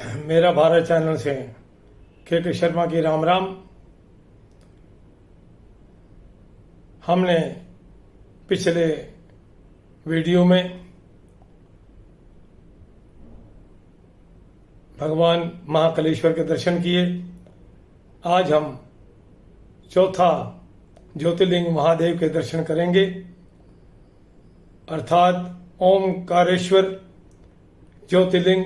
मेरा भारत चैनल से के शर्मा की राम राम। हमने पिछले वीडियो में भगवान महाकालेश्वर के दर्शन किए। आज हम चौथा ज्योतिर्लिंग महादेव के दर्शन करेंगे, अर्थात ओमकारेश्वर ज्योतिर्लिंग।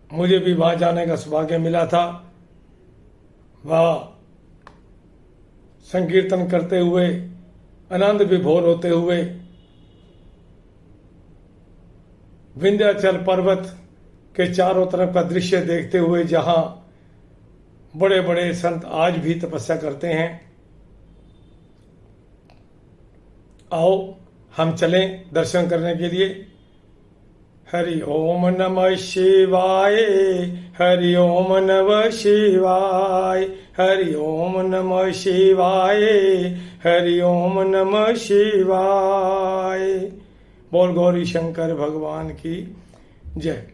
मुझे भी वहां जाने का सौभाग्य मिला था। वह संकीर्तन करते हुए, आनंद विभोर होते हुए विंध्याचल पर्वत के चारों तरफ का दृश्य देखते हुए, जहां बड़े बड़े संत आज भी तपस्या करते हैं। आओ हम चलें दर्शन करने के लिए। हरि ओम नमः शिवाय, हरि ओम नमः शिवाय, हरि ओम नमः शिवाय, हरि ओम नमः शिवाय। बोल गौरी शंकर भगवान की जय।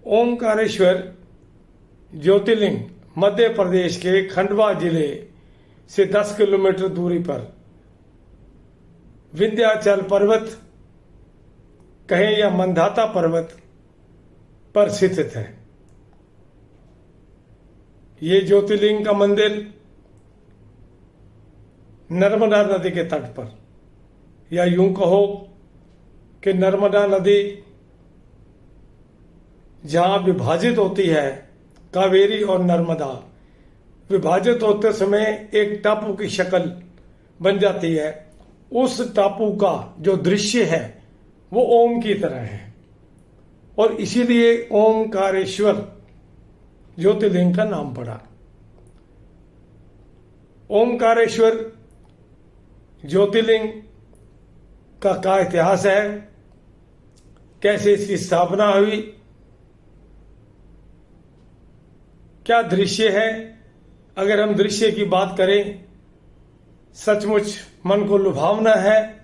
ओमकारेश्वर ज्योतिर्लिंग मध्य प्रदेश के खंडवा जिले से 10 किलोमीटर दूरी पर विंध्याचल पर्वत कहें या मंधाता पर्वत पर स्थित है। ये ज्योतिर्लिंग का मंदिर नर्मदा नदी के तट पर, या यूं कहो कि नर्मदा नदी जहां विभाजित होती है, कावेरी और नर्मदा विभाजित होते समय एक टापू की शक्ल बन जाती है। उस टापू का जो दृश्य है वो ओम की तरह है, और इसीलिए ओमकारेश्वर ज्योतिर्लिंग का नाम पड़ा। ओमकारेश्वर ज्योतिर्लिंग का क्या इतिहास है, कैसे इसकी स्थापना हुई, क्या दृश्य है। अगर हम दृश्य की बात करें, सचमुच मन को लुभावना है।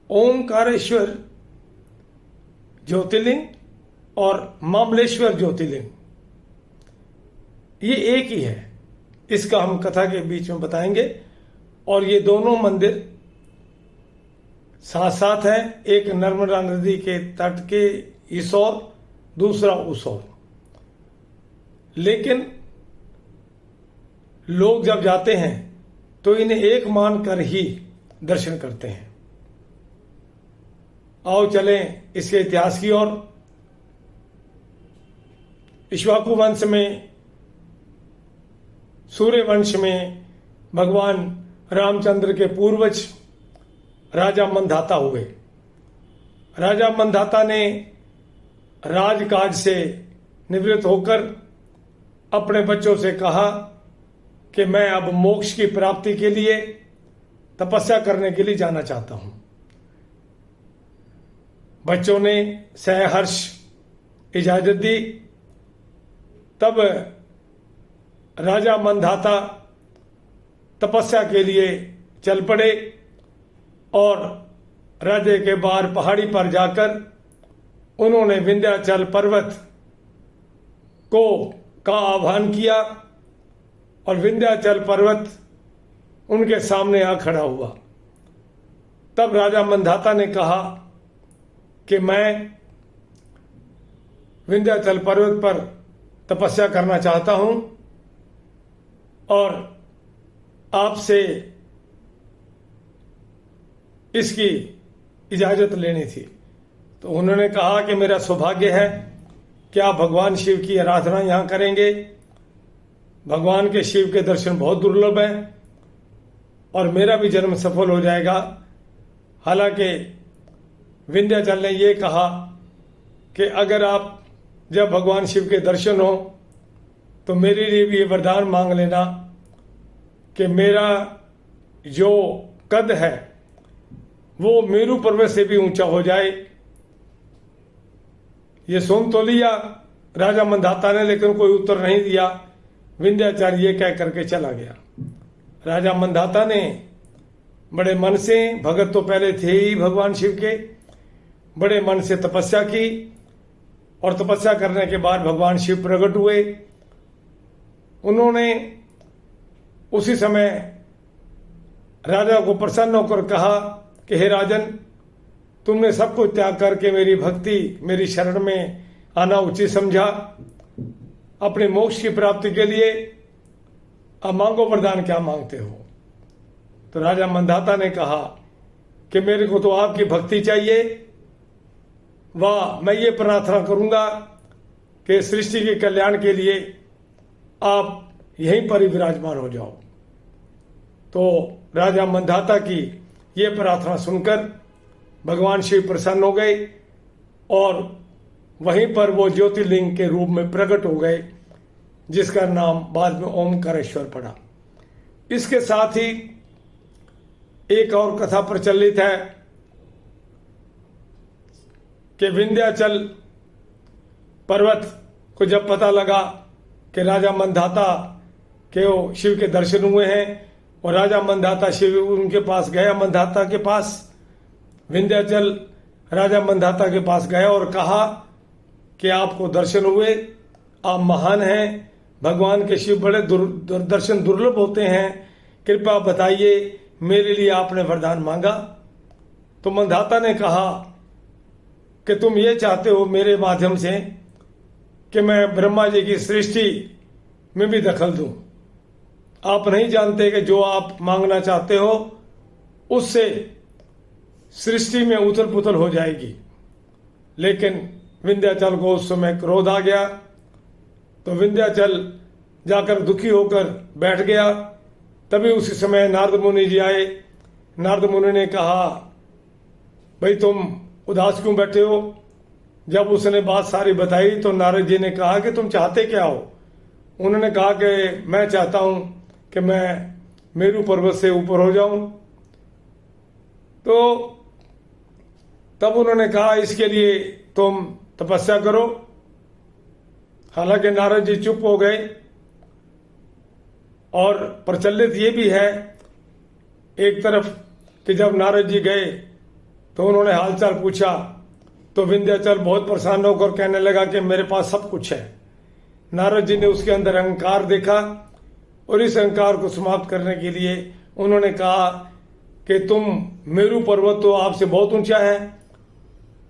ओमकारेश्वर ज्योतिर्लिंग और मामलेश्वर ज्योतिर्लिंग ये एक ही है, इसका हम कथा के बीच में बताएंगे। और ये दोनों मंदिर साथ साथ हैं, एक नर्मदा नदी के तट के इस ओर, दूसरा उस ओर। लेकिन लोग जब जाते हैं तो इन्हें एक मानकर ही दर्शन करते हैं। आओ चलें इसके इतिहास की ओर। इक्ष्वाकु वंश में, सूर्य वंश में भगवान रामचंद्र के पूर्वज राजा मंधाता हुए। राजा मंधाता ने राजकाज से निवृत्त होकर अपने बच्चों से कहा कि मैं अब मोक्ष की प्राप्ति के लिए तपस्या करने के लिए जाना चाहता हूं। बच्चों ने सहर्ष इजाजत दी। तब राजा मंधाता तपस्या के लिए चल पड़े और राज्य के बाहर पहाड़ी पर जाकर उन्होंने विंध्याचल पर्वत का आह्वान किया, और विंध्याचल पर्वत उनके सामने आ खड़ा हुआ। तब राजा मंधाता ने कहा कि मैं विंध्याचल पर्वत पर तपस्या करना चाहता हूं और आपसे इसकी इजाजत लेनी थी। तो उन्होंने कहा कि मेरा सौभाग्य है कि आप भगवान शिव की आराधना यहां करेंगे। भगवान के शिव के दर्शन बहुत दुर्लभ हैं और मेरा भी जन्म सफल हो जाएगा। हालांकि विंध्याचल ने यह कहा कि अगर आप जब भगवान शिव के दर्शन हो तो मेरे लिए भी ये वरदान मांग लेना कि मेरा जो कद है वो मेरू पर्वत से भी ऊंचा हो जाए। ये सुन तो लिया राजा मंधाता ने, लेकिन कोई उत्तर नहीं दिया। विंध्याचल ये कह करके चला गया। राजा मंधाता ने बड़े मन से, भगत तो पहले थे ही भगवान शिव के, बड़े मन से तपस्या की और तपस्या करने के बाद भगवान शिव प्रकट हुए। उन्होंने उसी समय राजा को प्रसन्न होकर कहा कि हे राजन, तुमने सब कुछ त्याग करके मेरी भक्ति, मेरी शरण में आना उचित समझा। अपने मोक्ष की प्राप्ति के लिए अब मांगो वरदान, क्या मांगते हो? तो राजा मंधाता ने कहा कि मेरे को तो आपकी भक्ति चाहिए। वाह, मैं ये प्रार्थना करूंगा कि सृष्टि के कल्याण के लिए आप यहीं पर ही विराजमान हो जाओ। तो राजा मंधाता की ये प्रार्थना सुनकर भगवान शिव प्रसन्न हो गए और वहीं पर वो ज्योतिर्लिंग के रूप में प्रकट हो गए, जिसका नाम बाद में ओमकारेश्वर पड़ा। इसके साथ ही एक और कथा प्रचलित है कि विंध्याचल पर्वत को जब पता लगा कि राजा मंधाता के वो शिव के दर्शन हुए हैं और राजा मंधाता शिव उनके पास गया, मंधाता के पास, विंध्याचल राजा मंधाता के पास गया और कहा कि आपको दर्शन हुए, आप महान हैं, भगवान के शिव बड़े दर्शन दुर्लभ होते हैं, कृपया बताइए मेरे लिए आपने वरदान मांगा। तो मंधाता ने कहा कि तुम ये चाहते हो मेरे माध्यम से कि मैं ब्रह्मा जी की सृष्टि में भी दखल दूं। आप नहीं जानते कि जो आप मांगना चाहते हो उससे सृष्टि में उथल पुथल हो जाएगी। लेकिन विंध्याचल को उस समय क्रोध आ गया, तो विंध्याचल जाकर दुखी होकर बैठ गया। तभी उसी समय नारद मुनि जी आए। नारद मुनि ने कहा, भाई तुम उदास क्यों बैठे हो? जब उसने बात सारी बताई तो नारद जी ने कहा कि तुम चाहते क्या हो? उन्होंने कहा कि मैं चाहता हूं कि मैं मेरू पर्वत से ऊपर हो जाऊं। तो तब उन्होंने कहा इसके लिए तुम तपस्या करो। हालांकि नारद जी चुप हो गए। और प्रचलित ये भी है एक तरफ कि जब नारद जी गए तो उन्होंने हालचाल पूछा, तो विंध्याचल बहुत परेशान होकर कहने लगा कि मेरे पास सब कुछ है। नारद जी ने उसके अंदर अहंकार देखा और इस अहंकार को समाप्त करने के लिए उन्होंने कहा कि तुम मेरू पर्वत तो आपसे बहुत ऊंचा है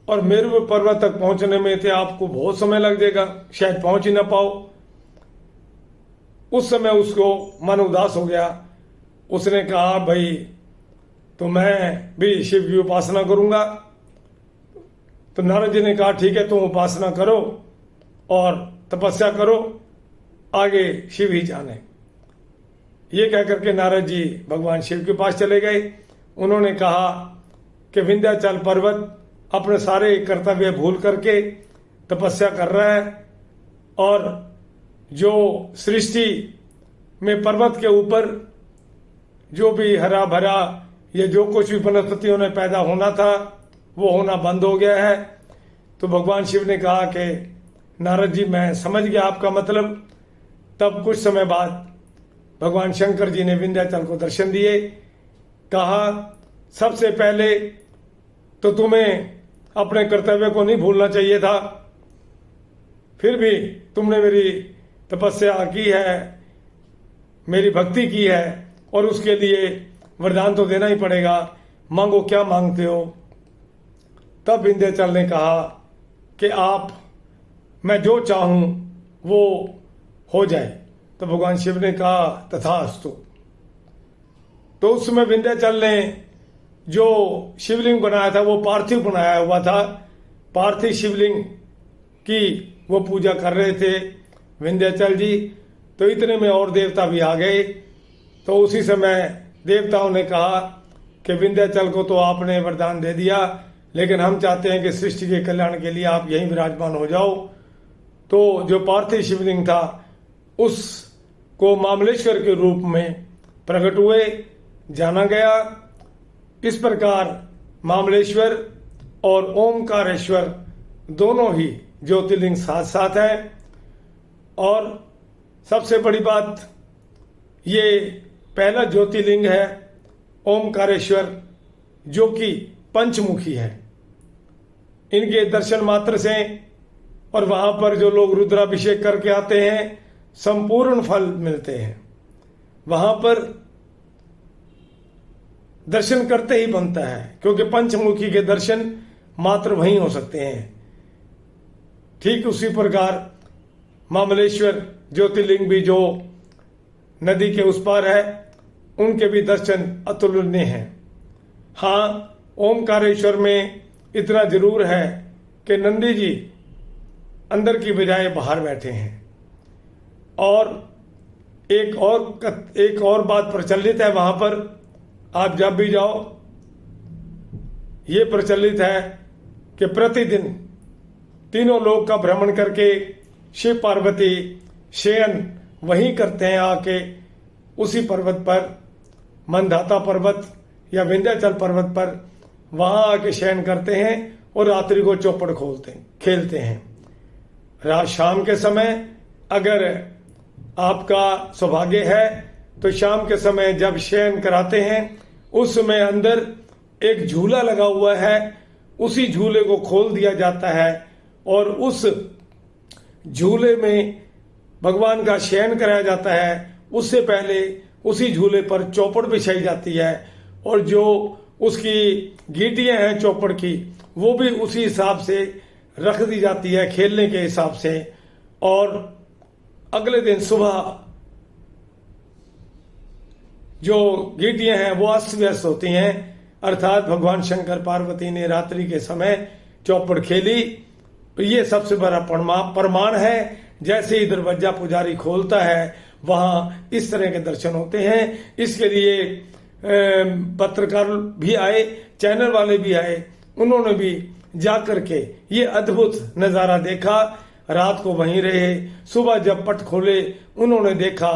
और मेरू पर्वत तक पहुंचने में तो आपको बहुत समय लग जाएगा, शायद पहुंच ही ना पाओ। उस समय उसको मन उदास हो गया। उसने कहा भाई तो मैं भी शिव की उपासना करूंगा। तो नारद जी ने कहा ठीक है, तुम उपासना करो और तपस्या करो, आगे शिव ही जाने। ये कहकर के नारद जी भगवान शिव के पास चले गए। उन्होंने कहा कि विंध्याचल पर्वत अपने सारे कर्तव्य भूल करके तपस्या कर रहा है और जो सृष्टि में पर्वत के ऊपर जो भी हरा भरा ये जो कुछ भी वनस्पतियों ने पैदा होना था वो होना बंद हो गया है। तो भगवान शिव ने कहा कि नारद जी मैं समझ गया आपका मतलब। तब कुछ समय बाद भगवान शंकर जी ने विंध्याचल को दर्शन दिए। कहा सबसे पहले तो तुम्हें अपने कर्तव्य को नहीं भूलना चाहिए था, फिर भी तुमने मेरी तपस्या की है, मेरी भक्ति की है और उसके लिए वरदान तो देना ही पड़ेगा। मांगो, क्या मांगते हो? तब विंध्याचल ने कहा कि मैं जो चाहूं वो हो जाए। तो भगवान शिव ने कहा तथास्तु। तो उस समय विंध्याचल ने जो शिवलिंग बनाया था वो पार्थिव बनाया हुआ था। पार्थिव शिवलिंग की वो पूजा कर रहे थे विंध्याचल जी। तो इतने में और देवता भी आ गए। तो उसी समय देवताओं ने कहा कि विंध्याचल को तो आपने वरदान दे दिया, लेकिन हम चाहते हैं कि सृष्टि के कल्याण के लिए आप यहीं विराजमान हो जाओ। तो जो पार्थिव शिवलिंग था उसको मामलेश्वर के रूप में प्रकट हुए, जाना गया। इस प्रकार मामलेश्वर और ओमकारेश्वर दोनों ही ज्योतिर्लिंग साथ साथ हैं। और सबसे बड़ी बात, ये पहला ज्योतिर्लिंग है ओमकारेश्वर जो कि पंचमुखी है, इनके दर्शन मात्र से और वहां पर जो लोग रुद्राभिषेक करके आते हैं संपूर्ण फल मिलते हैं। वहां पर दर्शन करते ही बनता है, क्योंकि पंचमुखी के दर्शन मात्र वहीं हो सकते हैं। ठीक उसी प्रकार मामलेश्वर ज्योतिर्लिंग भी जो नदी के उस पार है, उनके भी दर्शन अतुलनीय हैं। हाँ, ओमकारेश्वर में इतना जरूर है कि नंदी जी अंदर की बजाय बाहर बैठे हैं। और एक और बात प्रचलित है वहां पर, आप जब भी जाओ ये प्रचलित है कि प्रतिदिन तीनों लोक का भ्रमण करके शिव पार्वती शयन वहीं करते हैं आके उसी पर्वत पर, मंदाता पर्वत या विंध्याचल पर्वत पर, वहां आके शयन करते हैं और रात्रि को चौपड़ खेलते हैं। रात शाम के समय अगर आपका सौभाग्य है तो शाम के समय जब शयन कराते हैं उस समय अंदर एक झूला लगा हुआ है, उसी झूले को खोल दिया जाता है और उस झूले में भगवान का शयन कराया जाता है। उससे पहले उसी झूले पर चौपड़ बिछाई जाती है और जो उसकी गीटियां हैं चौपड़ की, वो भी उसी हिसाब से रख दी जाती है खेलने के हिसाब से। और अगले दिन सुबह जो गीटियां हैं वो अस्त व्यस्त होती हैं, अर्थात भगवान शंकर पार्वती ने रात्रि के समय चौपड़ खेली। ये सबसे बड़ा प्रमाण है। जैसे ही दरवाजा पुजारी खोलता है वहां इस तरह के दर्शन होते हैं। इसके लिए पत्रकार भी आए, चैनल वाले भी आए, उन्होंने भी जाकर के ये अद्भुत नजारा देखा। रात को वहीं रहे, सुबह जब पट खोले उन्होंने देखा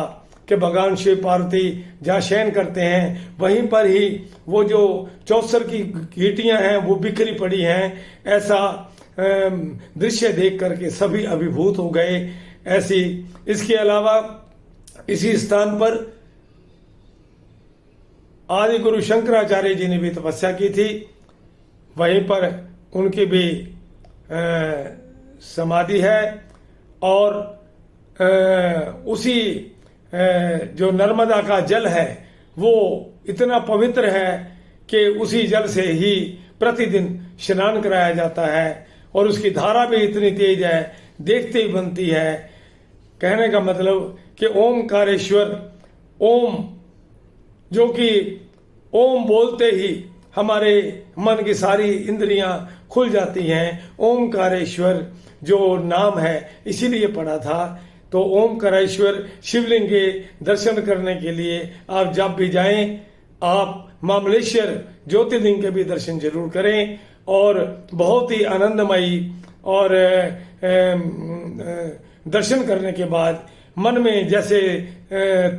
कि भगवान शिव पार्वती जहाँ शयन करते हैं वहीं पर ही वो जो चौसर की गीटियां हैं वो बिखरी पड़ी हैं। ऐसा दृश्य देख करके सभी अभिभूत हो गए। ऐसी इसके अलावा इसी स्थान पर आदि गुरु शंकराचार्य जी ने भी तपस्या की थी। वहीं पर उनकी भी समाधि है और उसी जो नर्मदा का जल है वो इतना पवित्र है कि उसी जल से ही प्रतिदिन स्नान कराया जाता है और उसकी धारा भी इतनी तेज है, देखते ही बनती है। कहने का मतलब कि ओमकारेश्वर, ओम जो कि ओम बोलते ही हमारे मन की सारी इंद्रियां खुल जाती हैं। ओमकारेश्वर जो नाम है इसीलिए पढ़ा था। तो ओमकारेश्वर शिवलिंग के दर्शन करने के लिए आप जब भी जाएं, आप मामलेश्वर ज्योतिर्लिंग के भी दर्शन जरूर करें। और बहुत ही आनंदमयी और दर्शन करने के बाद मन में जैसे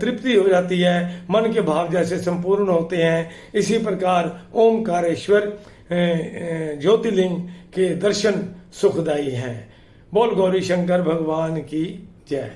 तृप्ति हो जाती है, मन के भाव जैसे संपूर्ण होते हैं, इसी प्रकार ओमकारेश्वर ज्योतिर्लिंग के दर्शन सुखदायी हैं। बोल गौरी शंकर भगवान की जय।